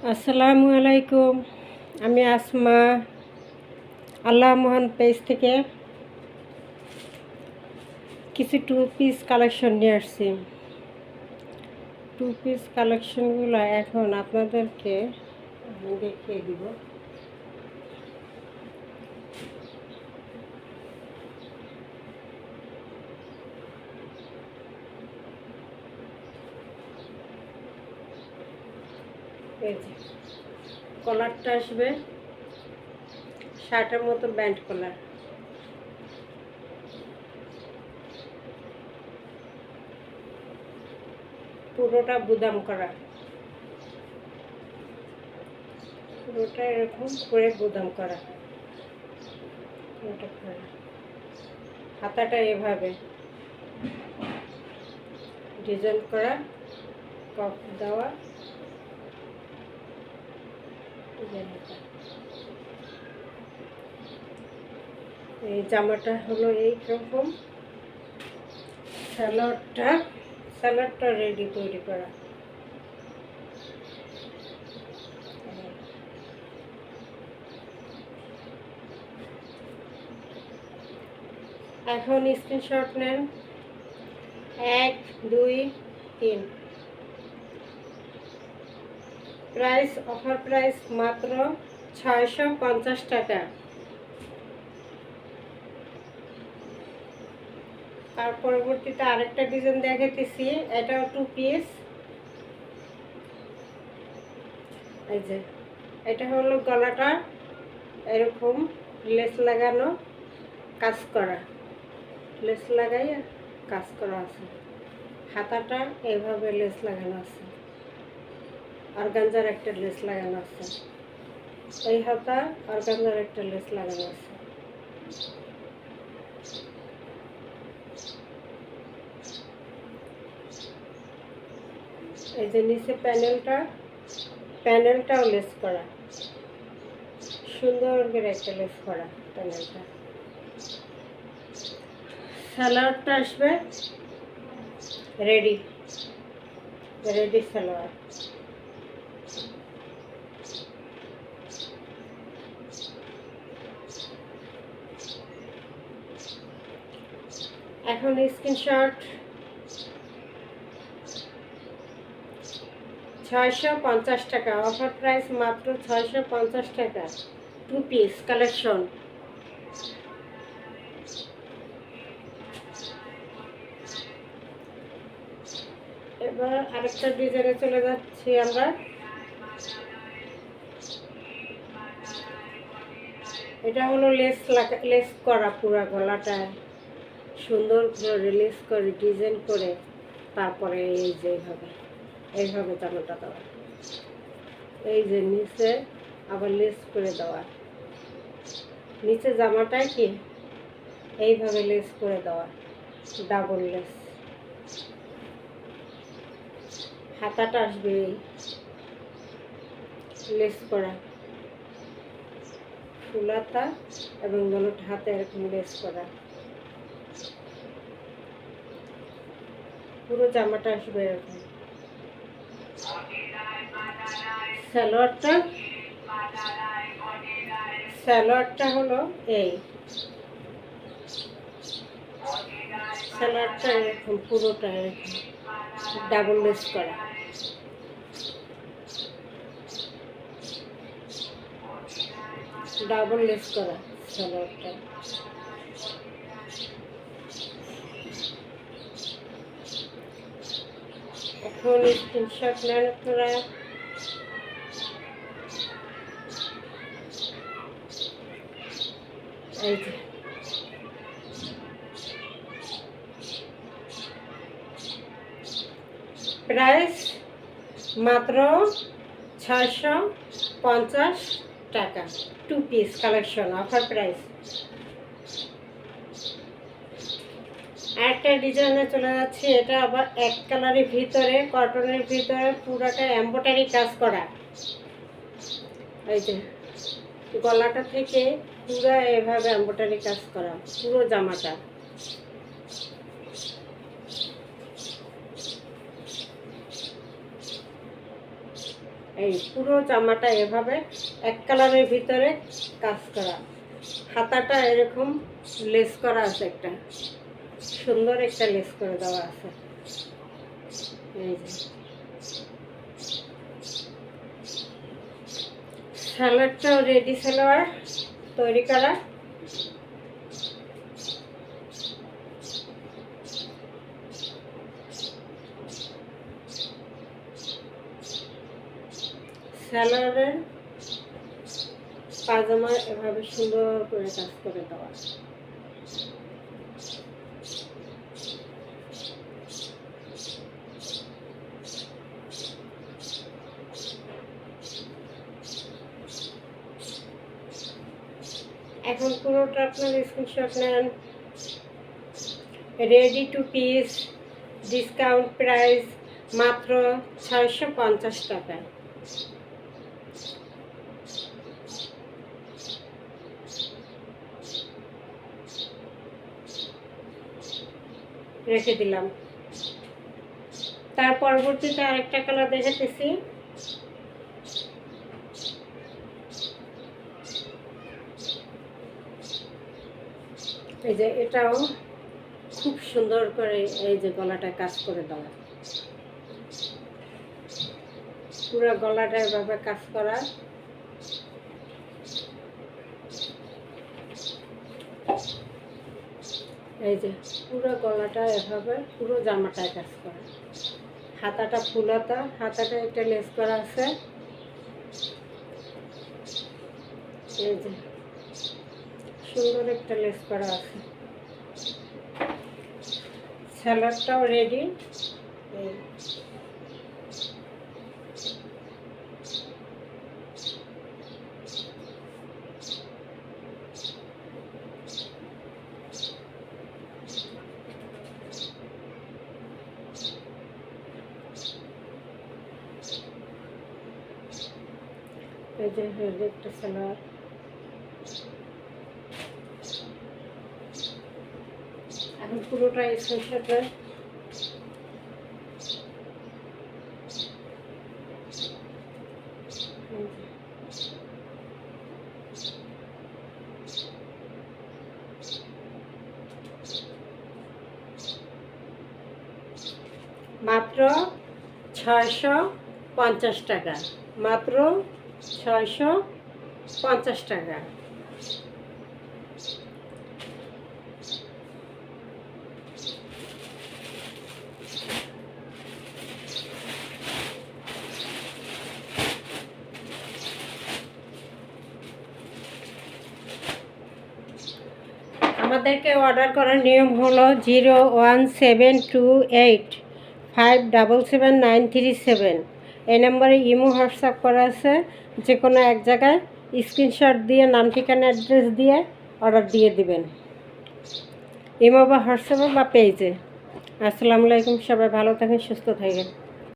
আসসালামু আলাইকুম। আমি আসমা আল্লাহ মহান পেজ থেকে কিছু টু পিস কালেকশন নিয়ে আসছি। টু পিস কালেকশনগুলো এখন আপনাদেরকে আমি দেখিয়ে দিব। এই যে কলারটা আসবে শার্টের মতো ব্যান্ড কলার, পুরোটা বুদাম করা, পুরোটা এরকম করে বুদাম করা, হাতাটা এভাবে ডিজাইন করা, কফ দেওয়া, এই জামাটা হলো এইরকম। স্যালাডটা রেডি তৈরি করা। এখন স্ক্রিনশট নেন 1 2 3। প্রাইস অফার প্রাইস মাত্র 650 টাকা। তার পরবর্তীতে আরেকটা ডিজাইন দেখাতেছি, এটাও টু পিস। এই যে এটা হলো গলাটা এরকম লেস লাগানো, কাজ করা, লেস লাগাই কাজ করা আছে। হাতাটা এইভাবে লেস লাগানো আছে, অর্গানজার একটা লেস লাগানো আছে। এই হাতা অর্গানজার একটা লেস লাগানো আছে। এই যে নিচে প্যানেলটাও লেস করা, সুন্দর করে একটা লেস করা প্যানেলটা। সালোয়ারটা আসবে রেডি সালোয়ার। এখন স্ক্রিনশট 650 টাকা। অফার প্রাইস মাত্র 650 টাকা। Two piece collection. এবার আরেকটা ডিজাইনে চলে যাচ্ছি আমরা। এটা হলো লেস করা, পুরা গলাটা সুন্দর করে লেস করে ডিজাইন করে, তারপরে এই যে এইভাবে জামাটা দেওয়া, এই যে নিচে আবার লেস করে দেওয়া, নিচে জামাটায় কি এইভাবে লেস করে দেওয়া, ডাবল লেস। হাতাটা আসবে লেস করা, ফুলাতা এবং গলাটা হাতে এরকম লেস করা। পুরো জামাটা আসবে এরকম। সালোয়ারটা হলো এই সালোয়ারটা এরকম পুরোটা এরকম ডাবল লেস করা। ডাবল লেস করা সালোয়ারটা। এখন স্ক্রিনশট নেন আপনারা। এই যে প্রাইস মাত্র 650 টাকা। Two piece collection offer price. একটা ডিজাইনে চলে যাচ্ছে, এটা আবার এক কালারের ভিতরে, কটনের ভিতরে পুরোটা এমব্রয়ডারি কাজ করা। এই যে গলাটা থেকে পুরো এভাবে এমব্রয়ডারি কাজ করা, পুরো জামাটা। এই পুরো জামাটা এভাবে এক কালারের ভিতরে কাজ করা, হাতাটা এরকম লেস করা আছে, একটা সুন্দর একটা লেস করে দেওয়া আছে। এই যে সালোয়ারটাও রেডি, সালোয়ার তৈরি করা। সালোয়ারের পাজামা এভাবে সুন্দর করে কাজ করে দেওয়া। এখন পুরোটা আপনার স্ক্রিনশট নেন। Ready to piece, discount price মাত্র 650 টাকায়। রেখে দিলাম। তার পরবর্তীতে আরেকটা কালার দেখাতেছি। এই যে এটাও খুব সুন্দর করে এই যে গলাটা কাজ করে দেওয়া, পুরো গলাটা এভাবে কাজ করা। এই যে পুরো গলাটা এভাবে পুরো জামাটায় কাজ করা, হাতাটা ফুল হাতা, হাতাটা একটা লেস করা আছে। এই যে সুন্দর একটা লেস করা আছে। সালোয়ারটাও রেডি। এই যে একটা সালোয়ার। এখন পুরোটা স্ক্রিনশটে মাত্র 650 টাকা, মাত্র 650 টাকা। আমাদেরকে অর্ডার করার নিয়ম হলো 01728577937। এই নম্বরে ইমো হোয়াটসঅ্যাপ করা আছে। যে কোনো এক জায়গায় স্ক্রিনশট দিয়ে নাম ঠিকানা অ্যাড্রেস দিয়ে অর্ডার দিয়ে দিবেন, ইমো বা হোয়াটসঅ্যাপে বা পেজে। আসসালামু আলাইকুম, সবাই ভালো থাকেন, সুস্থ থাকেন।